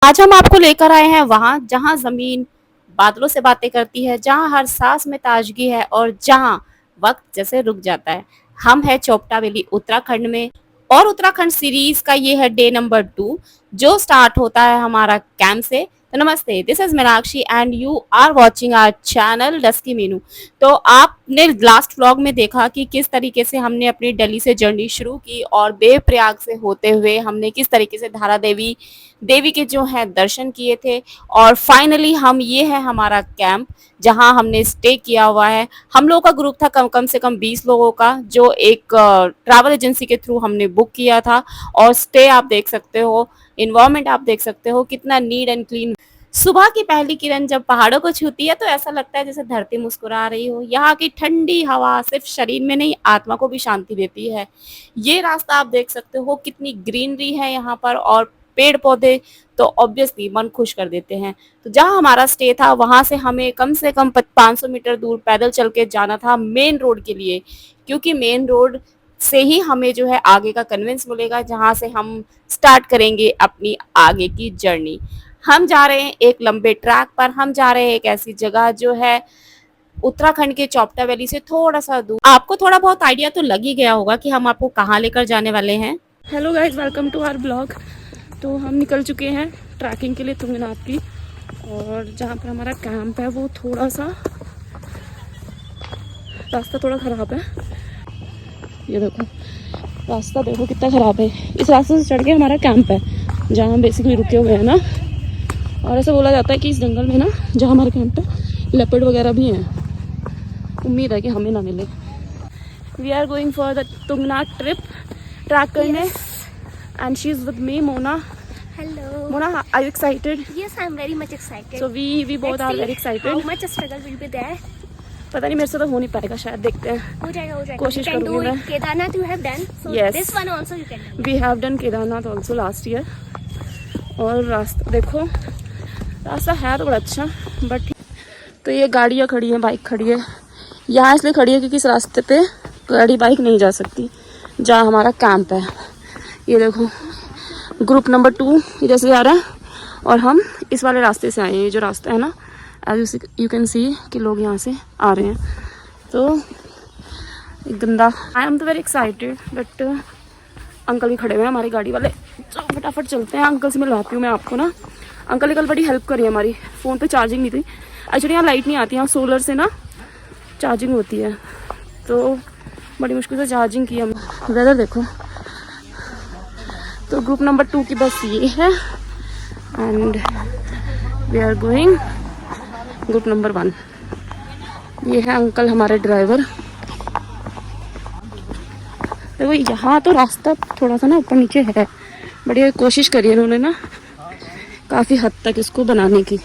आज हम आपको लेकर आए हैं वहाँ जहाँ ज़मीन बादलों से बातें करती है, जहाँ हर सांस में ताजगी है और जहाँ वक्त जैसे रुक जाता है। हम हैं चोपटा वैली उत्तराखंड में और उत्तराखंड सीरीज का ये है डे नंबर 2 जो स्टार्ट होता है हमारा कैंप से। तो नमस्ते, this is Meenakshi and you are watching our channel dusky Meenu. तो आपने लास्ट व्लॉग में देखा कि किस तरीके से हमने अपनी दिल्ली से जर्नी शुरू की और देवप्रयाग से होते हुए हमने किस तरीके से धारा देवी के जो है दर्शन किए थे। और फाइनली हम ये है हमारा कैंप जहां हमने स्टे किया हुआ है। हम लोगों का ग्रुप था कम से कम 20 लोगों का, जो एक ट्रैवल एजेंसी के थ्रू हमने बुक किया था। और स्टे आप देख सकते हो, इन्वायरमेंट आप देख सकते हो कितना नीट एंड क्लीन। सुबह की पहली किरण जब पहाड़ों को छूती है तो ऐसा लगता है जैसे धरती मुस्कुरा रही हो। यहाँ की ठंडी हवा सिर्फ शरीर में नहीं, आत्मा को भी शांति देती है। ये रास्ता आप देख सकते हो कितनी ग्रीनरी है यहाँ पर, और पेड़ पौधे तो ऑब्वियसली मन खुश कर देते हैं। तो जहाँ हमारा स्टे था वहां से कम 500 मीटर दूर पैदल चल के जाना था मेन रोड के लिए, क्योंकि मेन रोड से ही हमें जो है आगे का कन्वेंस मिलेगा जहाँ से हम स्टार्ट करेंगे अपनी आगे की जर्नी। हम जा रहे हैं एक लंबे ट्रैक पर, हम जा रहे हैं एक ऐसी जगह जो है उत्तराखंड के चोपटा वैली से थोड़ा सा दूर। आपको थोड़ा बहुत आइडिया तो लग ही गया होगा कि हम आपको कहाँ लेकर जाने वाले हैं। Hello guys, welcome to our blog. तो हम निकल चुके हैं ट्रैकिंग के लिए तुंगनाथ की, और जहाँ पर हमारा कैंप है वो थोड़ा सा रास्ता थोड़ा ख़राब है। ये देखो रास्ता, देखो कितना ख़राब है। इस रास्ते से चढ़ के हमारा कैंप है जहाँ हम बेसिकली रुके हुए हैं ना। और ऐसा बोला जाता है कि इस जंगल में ना जहाँ हमारा कैंप है लेपर्ड वगैरह भी हैं। उम्मीद है कि हमें ना मिले। We are going for the Tungnath trip trek करने। And she's with me, Mona. Hello. Mona, are you excited? Yes, I'm very much excited. So we both are very excited. How much struggle will be there? पता नहीं, मेरे से तो हो नहीं पाएगा शायद, देखते हैं। हो जाएगा। कोशिश करूँगी मैं। Kedarnath you have done. So yes. This one also you can do. We have done Kedarnath also last year. और रास्ता देखो, रास्ता है तो बड़ा अच्छा, बट तो ये गाड़ियाँ खड़ी हैं, बाइक खड़ी है यहाँ, इसलिए खड़ी है क्योंकि इस रास्ते पे गाड़ी बाइक नहीं जा सकती जहाँ हमारा कैंप है। ये देखो ग्रुप नंबर 2 इधर से जा रहा है और हम इस वाले रास्ते से आए हैं। ये जो रास्ता है ना, एज यू कैन सी कि लोग यहाँ से आ रहे हैं। तो एक गंदा, आई एम तो वेरी एक्साइटेड, बट अंकल भी खड़े हुए हैं हमारी गाड़ी वाले। तो फटाफट चलते हैं, अंकल से मिलवाती हूँ मैं आपको ना। अंकल ने कल बड़ी हेल्प करी है हमारी, फ़ोन पे चार्जिंग नहीं थी। एक्चुअली यहाँ लाइट नहीं आती, यहाँ सोलर से ना चार्जिंग होती है, तो बड़ी मुश्किल से चार्जिंग की हम। वेदर देखो। तो ग्रुप नंबर 2 की बस ये है and we are going group number 1। ये है अंकल हमारे ड्राइवर। देखो यहाँ तो रास्ता थोड़ा सा ना ऊपर नीचे है, बड़ी कोशिश करी है उन्होंने ना काफ़ी हद तक इसको बनाने की।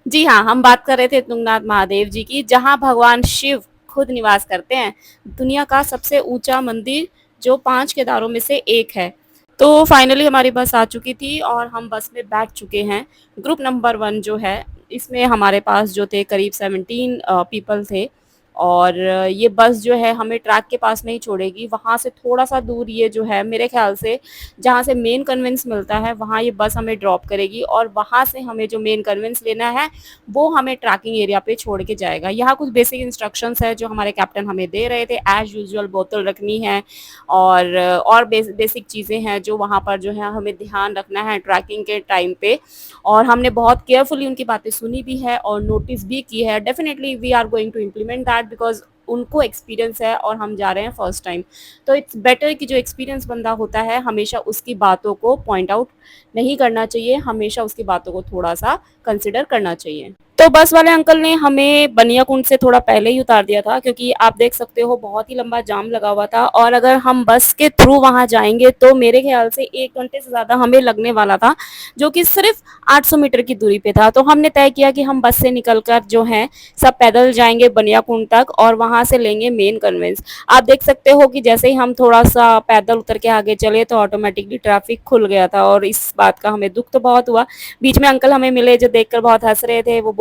जी हाँ, हम बात कर रहे थे तुंगनाथ महादेव जी की, जहाँ भगवान शिव खुद निवास करते हैं। दुनिया का सबसे ऊंचा मंदिर जो 5 केदारों में से एक है। तो फाइनली हमारी बस आ चुकी थी और हम बस में बैठ चुके हैं। ग्रुप नंबर 1 जो है, इसमें हमारे पास जो थे करीब 17 पीपल थे। और ये बस जो है हमें ट्रैक के पास नहीं छोड़ेगी, वहाँ से थोड़ा सा दूर ये जो है मेरे ख्याल से जहाँ से मेन कन्वेंस मिलता है वहाँ ये बस हमें ड्रॉप करेगी, और वहाँ से हमें जो मेन कन्वेंस लेना है वो हमें ट्रैकिंग एरिया पे छोड़ के जाएगा। यहाँ कुछ बेसिक इंस्ट्रक्शंस है जो हमारे कैप्टन हमें दे रहे थे। एज यूजुअल बोतल रखनी है और बेसिक चीज़ें हैं जो वहाँ पर जो है हमें ध्यान रखना है ट्रैकिंग के टाइम पे। और हमने बहुत केयरफुली उनकी बातें सुनी भी है और नोटिस भी की है। Definitely we are going to implement that because उनको एक्सपीरियंस है और हम जा रहे हैं फर्स्ट टाइम। तो इट्स बेटर कि जो एक्सपीरियंस बंदा होता है हमेशा उसकी बातों को पॉइंट आउट नहीं करना चाहिए, हमेशा उसकी बातों को थोड़ा सा कंसिडर करना चाहिए। तो बस वाले अंकल ने हमें बनियाकुंड से थोड़ा पहले ही उतार दिया था, क्योंकि आप देख सकते हो बहुत ही लंबा जाम लगा हुआ था, और अगर हम बस के थ्रू वहां जाएंगे तो मेरे ख्याल से 1 घंटे से ज़्यादा हमें लगने वाला था, जो कि सिर्फ 800 मीटर की दूरी पे था। तो हमने तय किया कि हम बस से निकलकर जो है सब पैदल जाएंगे बनियाकुंड तक और वहां से लेंगे मेन कन्वेंस। आप देख सकते हो कि जैसे ही हम थोड़ा सा पैदल उतर के आगे चले तो ऑटोमेटिकली ट्रैफिक खुल गया था, और इस बात का हमें दुख तो बहुत हुआ। बीच में अंकल हमें मिले जो देखकर बहुत हंस रहे थे। वो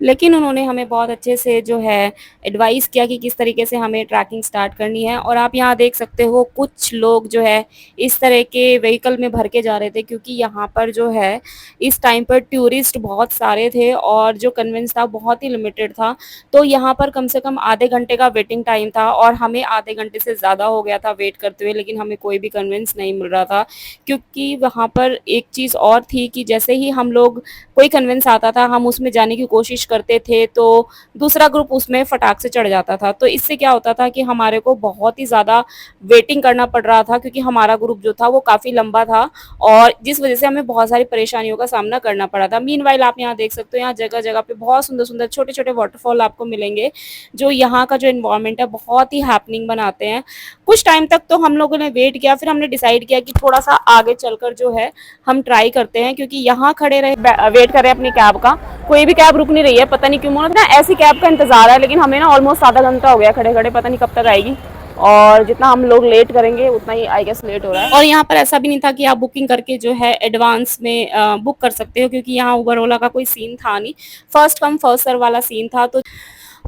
लेकिन उन्होंने हमें बहुत अच्छे से जो है एडवाइस किया कि किस तरीके से हमें ट्रैकिंग स्टार्ट करनी है। और आप यहाँ देख सकते हो कुछ लोग जो है इस तरह के व्हीकल में भर के जा रहे थे, क्योंकि यहाँ पर जो है इस टाइम पर टूरिस्ट बहुत सारे थे और जो कन्वेंस था बहुत ही लिमिटेड था। तो यहाँ पर कम से कम आधे घंटे का वेटिंग टाइम था और हमें आधे घंटे से ज़्यादा हो गया था वेट करते हुए, लेकिन हमें कोई भी कन्वेंस नहीं मिल रहा था। क्योंकि वहाँ पर एक चीज़ और थी कि जैसे ही हम लोग कोई कन्वेंस आता था, हम उसमें जाने की कोशिश करते थे तो दूसरा ग्रुप उसमें फटाक से चढ़ जाता था। तो इससे क्या होता था कि हमारे को बहुत ही ज़्यादा वेटिंग करना पड़ रहा था, क्योंकि हमारा ग्रुप जो था वो काफ़ी लंबा था और जिस वजह से हमें बहुत सारी परेशानियों का सामना करना पड़ा था। मीनवाइल आप यहाँ देख सकते हो, यहाँ जगह-जगह पे बहुत सुंदर-सुंदर छोटे-छोटे वाटरफॉल आपको मिलेंगे, जो यहाँ का जो एनवायरनमेंट है बहुत ही हैपनिंग बनाते हैं। कुछ टाइम तक तो हम लोगों ने वेट किया, फिर हमने डिसाइड किया कि थोड़ा-सा आगे चलकर जो है हम ट्राई करते हैं, क्योंकि यहाँ खड़े रहे वेट कर रहे हैं अपनी कैब का, कोई भी कैब रुक नहीं रही है, पता नहीं क्यों। ना ऐसी कैब का इंतजार है, लेकिन हमें ना ऑलमोस्ट आधा घंटा हो गया खड़े खड़े, पता नहीं कब तक आएगी। और जितना हम लोग लेट करेंगे उतना ही आई गेस लेट हो रहा है। और यहाँ पर ऐसा भी नहीं था कि आप बुकिंग करके जो है एडवांस में बुक कर सकते हो, क्योंकि यहाँ उबर ओला का कोई सीन था नहीं, फर्स्ट कम फर्स्ट सर्व वाला सीन था।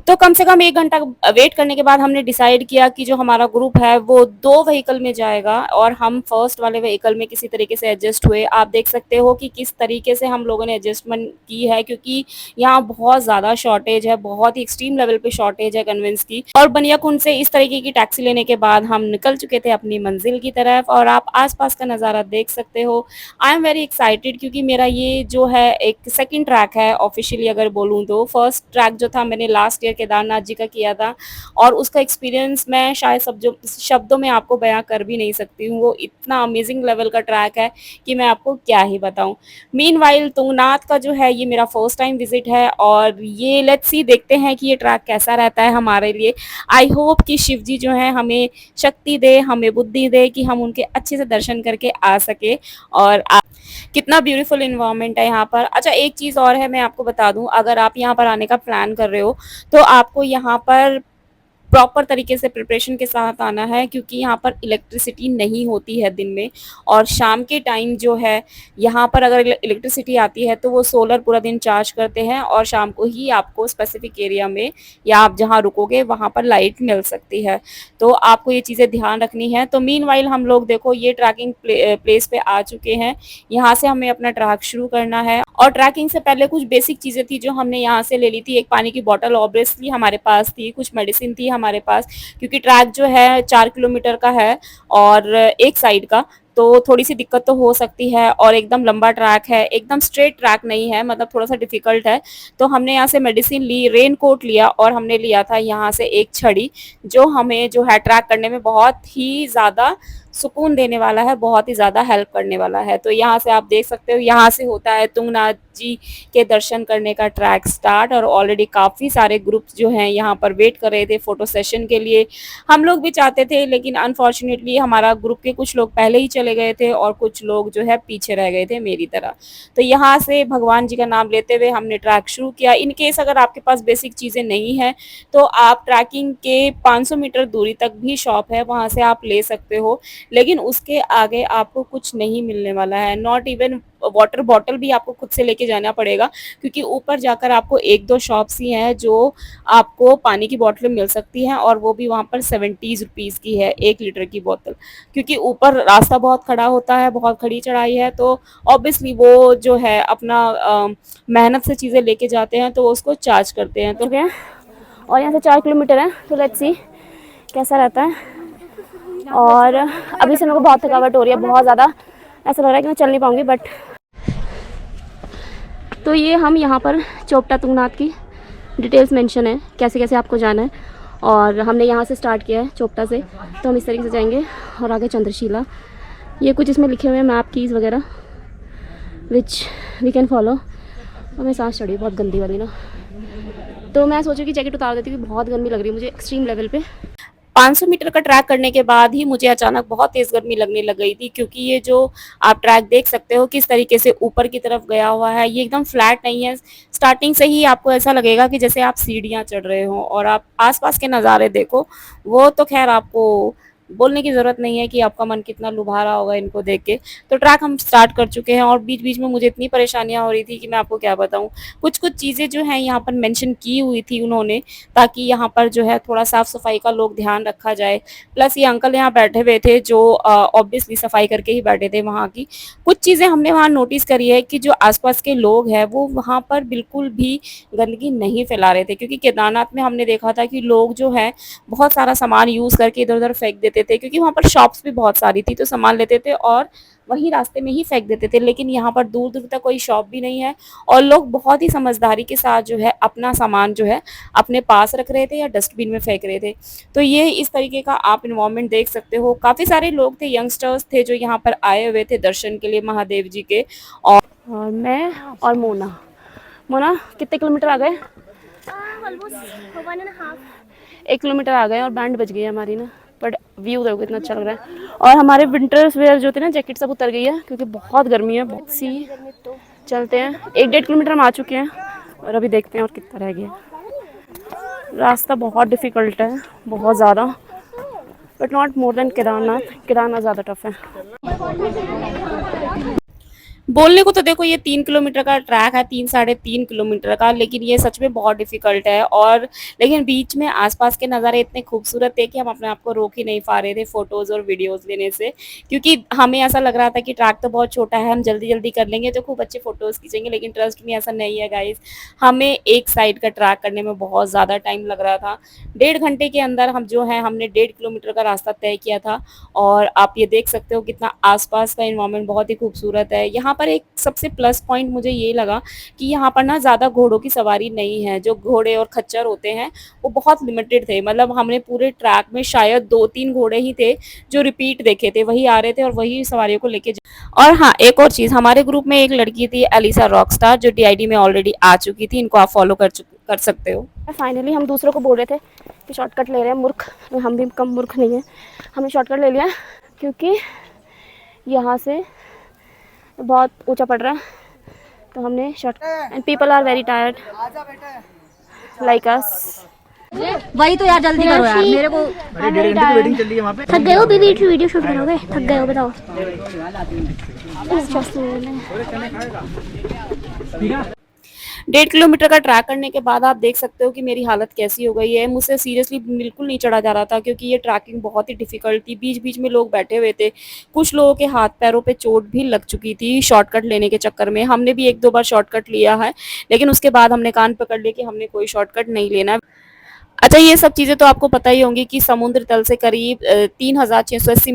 तो कम से कम 1 घंटा वेट करने के बाद हमने डिसाइड किया कि जो हमारा ग्रुप है वो 2 व्हीकल में जाएगा और हम फर्स्ट वाले व्हीकल में किसी तरीके से एडजस्ट हुए। आप देख सकते हो कि किस तरीके से हम लोगों ने एडजस्टमेंट की है, क्योंकि यहाँ बहुत ज़्यादा शॉर्टेज है, बहुत ही एक्सट्रीम लेवल पे शॉर्टेज है कन्वेंस की। और बनियाकुंड से इस तरीके की टैक्सी लेने के बाद हम निकल चुके थे अपनी मंजिल की तरफ और आप आस-पास का नज़ारा देख सकते हो। आई एम वेरी एक्साइटेड, क्योंकि मेरा ये जो है एक सेकंड ट्रैक है ऑफिशियली अगर बोलूँ तो। फर्स्ट ट्रैक जो था मैंने लास्ट ईयर केदारनाथ जी का किया था और उसका एक्सपीरियंस मैं शायद शब्दों में आपको बयां कर भी नहीं सकती हूँ। वो इतना अमेजिंग लेवल का ट्रैक है कि मैं आपको क्या ही बताऊँ। मीनवाइल तुंगनाथ का जो है ये मेरा फर्स्ट टाइम विजिट है और ये लेट्स सी, देखते हैं कि ये ट्रैक कैसा रहता है हमारे लिए। आई होप कि शिव जी जो है हमें शक्ति दे, हमें बुद्धि दे कि हम उनके अच्छे से दर्शन करके आ सके। और कितना ब्यूटीफुल इन्वायरमेंट है यहाँ पर। अच्छा, एक चीज़ और है, मैं आपको बता दूँ, अगर आप यहाँ पर आने का प्लान कर रहे हो तो आपको यहाँ पर प्रॉपर तरीके से प्रिपरेशन के साथ आना है, क्योंकि यहाँ पर इलेक्ट्रिसिटी नहीं होती है दिन में। और शाम के टाइम जो है यहाँ पर अगर इलेक्ट्रिसिटी आती है तो वो सोलर पूरा दिन चार्ज करते हैं और शाम को ही आपको स्पेसिफिक एरिया में या आप जहाँ रुकोगे वहाँ पर लाइट मिल सकती है। तो आपको ये चीज़ें ध्यान रखनी है। तो मीनवाइल हम लोग देखो ये ट्रैकिंग प्लेस पे आ चुके हैं। यहाँ से हमें अपना ट्रैक शुरू करना है और ट्रैकिंग से पहले कुछ बेसिक चीज़ें थी जो हमने यहाँ से ले ली थी। एक पानी की बॉटल ऑब्वियसली हमारे पास थी, कुछ मेडिसिन थी हमारे पास, क्योंकि ट्रैक जो है 4 किलोमीटर का है और एक साइड का, तो थोड़ी सी दिक्कत तो हो सकती है। और एकदम लंबा ट्रैक है, एकदम स्ट्रेट ट्रैक नहीं है, मतलब थोड़ा सा डिफिकल्ट है। तो हमने यहाँ से मेडिसिन ली, रेन कोट लिया और हमने लिया था यहाँ से एक छड़ी, जो हमें जो है ट्रैक करने में बहुत ही ज़्यादा सुकून देने वाला है, बहुत ही ज़्यादा हेल्प करने वाला है। तो यहाँ से आप देख सकते हो, यहाँ से होता है तुंगनाथ जी के दर्शन करने का ट्रैक स्टार्ट और ऑलरेडी काफ़ी सारे ग्रुप्स जो हैं यहाँ पर वेट कर रहे थे फ़ोटो सेशन के लिए। हम लोग भी चाहते थे, लेकिन अनफॉर्चुनेटली हमारा ग्रुप के कुछ लोग पहले ही चले गए थे और कुछ लोग जो है पीछे रह गए थे मेरी तरह। तो यहाँ से भगवान जी का नाम लेते हुए हमने ट्रैक शुरू किया। इन केस अगर आपके पास बेसिक चीज़ें नहीं हैं तो आप ट्रैकिंग के 500 मीटर दूरी तक भी शॉप है, वहाँ से आप ले सकते हो, लेकिन उसके आगे आपको कुछ नहीं मिलने वाला है। नॉट इवन वाटर बॉटल भी आपको खुद से लेके जाना पड़ेगा, क्योंकि ऊपर जाकर आपको 1-2 शॉप्स ही हैं जो आपको पानी की बॉटल मिल सकती हैं और वो भी वहाँ पर 70 रुपीज़ की है 1 लीटर की बोतल, क्योंकि ऊपर रास्ता बहुत खड़ा होता है, बहुत खड़ी चढ़ाई है। तो ऑब्वियसली वो जो है अपना मेहनत से चीज़ें लेके जाते हैं तो उसको चार्ज करते हैं। तो क्या, और यहाँ से 4 किलोमीटर है, तो लेट्स सी कैसा रहता है। और अभी से मेरे को बहुत थकावट हो रही है, बहुत ज़्यादा ऐसा लग रहा है कि मैं चल नहीं पाऊँगी। बट तो ये हम यहाँ पर चोपटा तुंगनाथ की डिटेल्स मेंशन है, कैसे कैसे आपको जाना है। और हमने यहाँ से स्टार्ट किया है चोपटा से, तो हम इस तरीके से जाएंगे और आगे चंद्रशिला। ये कुछ इसमें लिखे हुए हैं मैप कीज़ वगैरह विच वी कैन फॉलो। और मैं सांस चढ़ी बहुत गंदी वाली ना, तो मैं सोचूँ कि जैकेट उतार देती हूँ, बहुत गर्मी लग रही है मुझे एक्सट्रीम लेवल पे। 500 मीटर का ट्रैक करने के बाद ही मुझे अचानक बहुत तेज़ गर्मी लगने लग गई थी, क्योंकि ये जो आप ट्रैक देख सकते हो किस तरीके से ऊपर की तरफ गया हुआ है, ये एकदम फ्लैट नहीं है। स्टार्टिंग से ही आपको ऐसा लगेगा कि जैसे आप सीढ़ियाँ चढ़ रहे हो। और आप आसपास के नज़ारे देखो, वो तो खैर आपको बोलने की ज़रूरत नहीं है कि आपका मन कितना लुभा रहा होगा इनको देख के। तो ट्रैक हम स्टार्ट कर चुके हैं और बीच-बीच में मुझे इतनी परेशानियाँ हो रही थी कि मैं आपको क्या बताऊँ। कुछ-कुछ चीज़ें जो हैं यहाँ पर मेंशन की हुई थी उन्होंने, ताकि यहाँ पर जो है थोड़ा साफ-सफाई का लोग ध्यान रखा जाए। प्लस ये अंकल यहाँ बैठे हुए थे जो ऑब्वियसली सफाई करके ही बैठे थे वहाँ की। कुछ चीज़ें हमने वहाँ नोटिस करी है कि जो आस-पास के लोग हैं वो वहाँ पर बिल्कुल भी गंदगी नहीं फैला रहे थे, क्योंकि केदारनाथ में हमने देखा था कि लोग जो हैं बहुत सारा सामान यूज़ करके इधर-उधर फेंक देते थे, क्योंकि वहाँ पर शॉप्स भी बहुत सारी थी, तो सामान लेते थे और वहीं रास्ते में ही फेंक देते थे। लेकिन यहाँ पर दूर-दूर तक कोई शॉप भी नहीं है और लोग बहुत ही समझदारी के साथ जो है अपना सामान जो है अपने पास रख रहे थे या डस्टबिन में फेंक रहे थे। तो ये इस तरीके का आप एनवायरनमेंट देख सकते हो। काफ़ी सारे लोग थे, यंगस्टर्स थे जो यहाँ पर आए हुए थे दर्शन के लिए महादेव जी के। और मैं और मोना। मोना कितने किलोमीटर आ गए? Almost 1.5. 1 किलोमीटर आ गए और बैंड बज गई है हमारी ना। बट व्यू देखो कितना अच्छा लग रहा है। और हमारे विंटर्स वेयर जो थे ना, जैकेट सब उतर गई है क्योंकि बहुत गर्मी है। बहुत सी चलते हैं, 1-1.5 किलोमीटर हम आ चुके हैं और अभी देखते हैं और कितना रह गया। रास्ता बहुत डिफ़िकल्ट है, बहुत ज़्यादा, but not more than Kedarnath. Kedarnath ज़्यादा टफ है। बोलने को तो देखो ये 3 किलोमीटर का ट्रैक है, 3 साढ़े 3 किलोमीटर का, लेकिन ये सच में बहुत डिफ़िकल्ट है। और लेकिन बीच में आसपास के नज़ारे इतने खूबसूरत थे कि हम अपने आप को रोक ही नहीं पा रहे थे फ़ोटोज़ और वीडियोज़ लेने से, क्योंकि हमें ऐसा लग रहा था कि ट्रैक तो बहुत छोटा है, हम जल्दी-जल्दी कर लेंगे तो खूब अच्छे फ़ोटोज़ खींचेंगे। लेकिन ट्रस्ट मी ऐसा नहीं है गाइज़, हमें एक साइड का ट्रैक करने में बहुत ज़्यादा टाइम लग रहा था। 1.5 घंटे के अंदर हम जो है हमने 1.5 किलोमीटर का रास्ता तय किया था। और आप ये देख सकते हो कितना आसपास का एनवायरनमेंट बहुत ही खूबसूरत है। यहाँ पर एक सबसे प्लस पॉइंट मुझे ये लगा कि यहाँ पर ना ज़्यादा घोड़ों की सवारी नहीं है। जो घोड़े और खच्चर होते हैं वो बहुत लिमिटेड थे, मतलब हमने पूरे ट्रैक में शायद 2-3 घोड़े ही थे जो रिपीट देखे थे, वही आ रहे थे और वही सवारियों को लेके और हाँ, एक और चीज़, हमारे ग्रुप में एक लड़की थी एलिसा रॉकस्टार जो डीआईडी में ऑलरेडी आ चुकी थी। इनको आप फॉलो कर सकते हो। फाइनली हम दूसरों को बोल रहे थे कि शॉर्टकट ले रहे हैं, मूर्ख। हम भी कम मूर्ख नहीं है, हमने शॉर्टकट ले लिया क्योंकि यहाँ से बहुत ऊंचा पड़ रहा है, तो हमने short. And people are very tired like us. वही तो यार, जल्दी करो यार, मेरे को वेटिंग चल रही है वहाँ पे। थक गए हो बीबी, वीडियो शूट करोगे? थक गए हो बताओ। 1.5 किलोमीटर का ट्रैक करने के बाद आप देख सकते हो कि मेरी हालत कैसी हो गई है। मुझसे सीरियसली बिल्कुल नहीं चढ़ा जा रहा था क्योंकि ये ट्रैकिंग बहुत ही डिफ़िकल्ट थी। बीच-बीच में लोग बैठे हुए थे। कुछ लोगों के हाथ-पैरों पे चोट भी लग चुकी थी शॉर्टकट लेने के चक्कर में। हमने भी 1-2 बार शॉर्टकट लिया है, लेकिन उसके बाद हमने कान पकड़ लिए कि हमने कोई शॉर्टकट नहीं लेना। अच्छा, ये सब चीज़ें तो आपको पता ही होंगी कि समुद्र तल से करीब 3680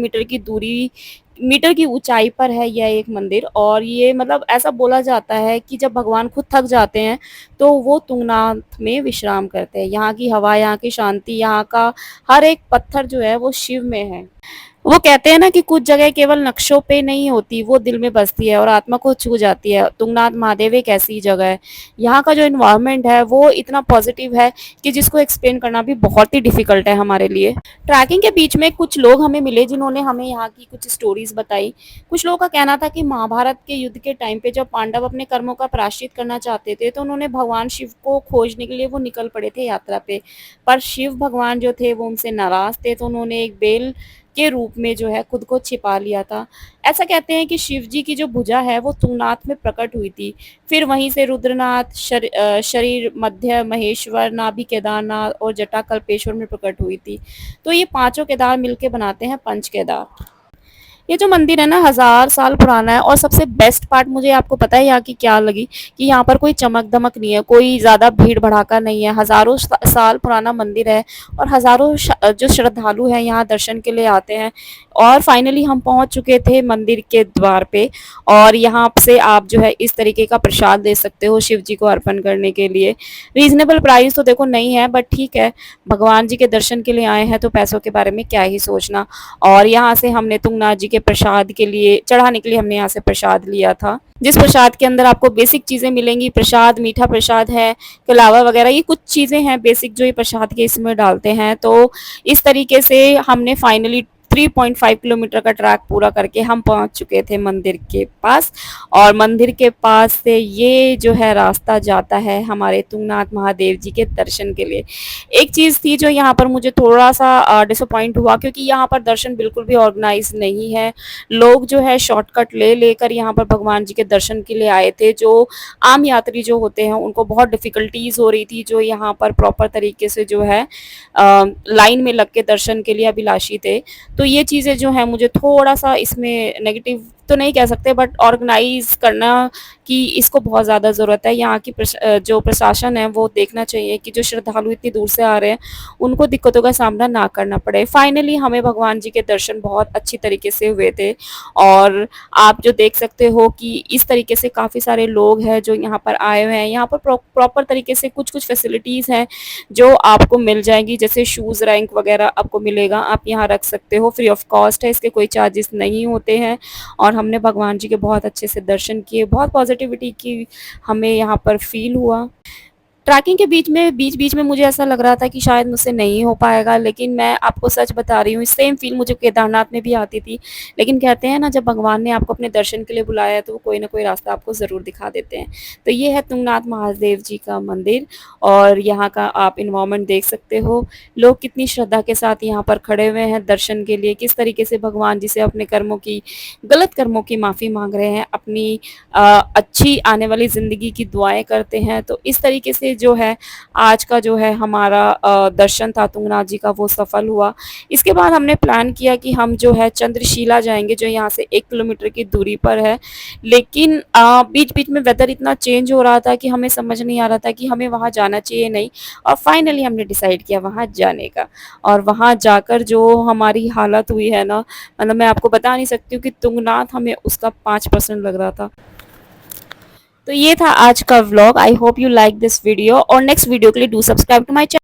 मीटर की ऊंचाई पर है यह एक मंदिर। और ये मतलब ऐसा बोला जाता है कि जब भगवान खुद थक जाते हैं तो वो तुंगनाथ में विश्राम करते हैं। यहाँ की हवा, यहाँ की शांति, यहाँ का हर एक पत्थर जो है वो शिव में है। वो कहते हैं ना कि कुछ जगह केवल नक्शों पे नहीं होती, वो दिल में बसती है और आत्मा को छू जाती है। तुंगनाथ महादेव एक ऐसी जगह है। यहाँ का जो एनवायरनमेंट है वो इतना पॉजिटिव है कि जिसको एक्सप्लेन करना भी बहुत ही डिफिकल्ट है हमारे लिए। ट्रैकिंग के बीच में कुछ लोग हमें मिले जिन्होंने हमें यहाँ की कुछ स्टोरीज बताई। कुछ लोगों का कहना था कि महाभारत के युद्ध के टाइम पे जब पांडव अपने कर्मों का प्रायश्चित करना चाहते थे तो उन्होंने भगवान शिव को खोजने के लिए वो निकल पड़े थे यात्रा पे। पर शिव भगवान जो थे वो उनसे नाराज थे, तो उन्होंने एक बेल के रूप में जो है खुद को छिपा लिया था। ऐसा कहते हैं कि शिव जी की जो भुजा है वो तुंगनाथ में प्रकट हुई थी। फिर वहीं से रुद्रनाथ, शरीर मध्य महेश्वर, नाभि केदारनाथ और जटा कल्पेश्वर में प्रकट हुई थी। तो ये पांचों केदार मिलके बनाते हैं पंच केदार। ये जो मंदिर है ना 1000 साल पुराना है। और सबसे बेस्ट पार्ट मुझे आपको पता है यहाँ की क्या लगी, कि यहाँ पर कोई चमक दमक नहीं है, कोई ज़्यादा भीड़ भड़ाका नहीं है। हज़ारों साल पुराना मंदिर है और हज़ारों जो श्रद्धालु हैं यहाँ दर्शन के लिए आते हैं। और फाइनली हम पहुँच चुके थे मंदिर के द्वार पे और यहाँ से आप जो है इस तरीके का प्रसाद दे सकते हो शिव जी को अर्पण करने के लिए। रीज़नेबल प्राइस तो देखो नहीं है, बट ठीक है, भगवान जी के दर्शन के लिए आए हैं तो पैसों के बारे में क्या ही सोचना। और यहाँ से हमने तुंगनाथ जी के प्रसाद के लिए चढ़ाने के लिए हमने यहाँ से प्रसाद लिया था, जिस प्रसाद के अंदर आपको बेसिक चीज़ें मिलेंगी। प्रसाद, मीठा प्रसाद है, कलावा वगैरह, ये कुछ चीज़ें हैं बेसिक जो ये प्रसाद के इसमें डालते हैं। तो इस तरीके से हमने फाइनली 3.5 किलोमीटर का ट्रैक पूरा करके हम पहुंच चुके थे मंदिर के पास। और मंदिर के पास से ये जो है रास्ता जाता है हमारे तुंगनाथ महादेव जी के दर्शन के लिए। एक चीज़ थी जो यहाँ पर मुझे थोड़ा सा डिसअपॉइंट हुआ, क्योंकि यहाँ पर दर्शन बिल्कुल भी ऑर्गेनाइज नहीं है। लोग जो है शॉर्टकट ले लेकर यहाँ पर भगवान जी के दर्शन के लिए आए थे। जो आम यात्री जो होते हैं उनको बहुत डिफ़िकल्टीज़ हो रही थी, जो यहाँ पर प्रॉपर तरीके से जो है लाइन में लग के दर्शन के लिए अभिलाषी थे। तो ये चीज़ें जो हैं मुझे थोड़ा-सा इसमें नेगेटिव तो नहीं कह सकते, बट ऑर्गेनाइज़ करना कि इसको बहुत ज़्यादा ज़रूरत है। यहाँ की जो प्रशासन है वो देखना चाहिए कि जो श्रद्धालु इतनी दूर से आ रहे हैं उनको दिक्कतों का सामना ना करना पड़े। फाइनली हमें भगवान जी के दर्शन बहुत अच्छी तरीके से हुए थे। और आप जो देख सकते हो कि इस तरीके से काफ़ी सारे लोग हैं जो यहाँ पर आए हुए हैं। यहाँ पर प्रॉपर तरीके से कुछ-कुछ फैसिलिटीज़ हैं जो आपको मिल जाएँगी, जैसे शूज़ रैंक वगैरह आपको मिलेगा, आप यहाँ रख सकते हो, फ्री ऑफ कॉस्ट है, इसके कोई चार्जेस नहीं होते हैं। और हमने भगवान जी के बहुत अच्छे से दर्शन किए, बहुत पॉजिटिविटी की हमें यहाँ पर फ़ील हुआ। ट्रैकिंग के बीच-बीच में मुझे ऐसा लग रहा था कि शायद मुझसे नहीं हो पाएगा, लेकिन मैं आपको सच बता रही हूँ, सेम फ़ील मुझे केदारनाथ में भी आती थी। लेकिन कहते हैं ना, जब भगवान ने आपको अपने दर्शन के लिए बुलाया है तो वो कोई ना कोई रास्ता आपको ज़रूर दिखा देते हैं। तो ये है तुंगनाथ महादेव जी का मंदिर और यहाँ का आप एनवायरनमेंट देख सकते हो। लोग कितनी श्रद्धा के साथ यहाँ पर खड़े हुए हैं दर्शन के लिए, किस तरीके से भगवान जी से अपने गलत कर्मों की माफ़ी माँग रहे हैं, अपनी अच्छी आने वाली ज़िंदगी की दुआएँ करते हैं। तो इस तरीके से जो है आज का जो है हमारा दर्शन था तुंगनाथ जी का, वो सफल हुआ। इसके बाद हमने प्लान किया कि हम जो है चंद्रशिला जाएँगे, जो यहाँ से 1 किलोमीटर की दूरी पर है। लेकिन बीच-बीच में वेदर इतना चेंज हो रहा था कि हमें समझ नहीं आ रहा था कि हमें वहाँ जाना चाहिए नहीं, और फाइनली हमने डिसाइड किया वहाँ जाने का। और वहाँ जाकर जो हमारी हालत हुई है ना, मतलब मैं आपको बता नहीं सकती हूँ कि तुंगनाथ हमें उसका 5% लग रहा था। तो ये था आज का vlog. I hope you like this video, और नेक्स्ट वीडियो के लिए do subscribe to my channel.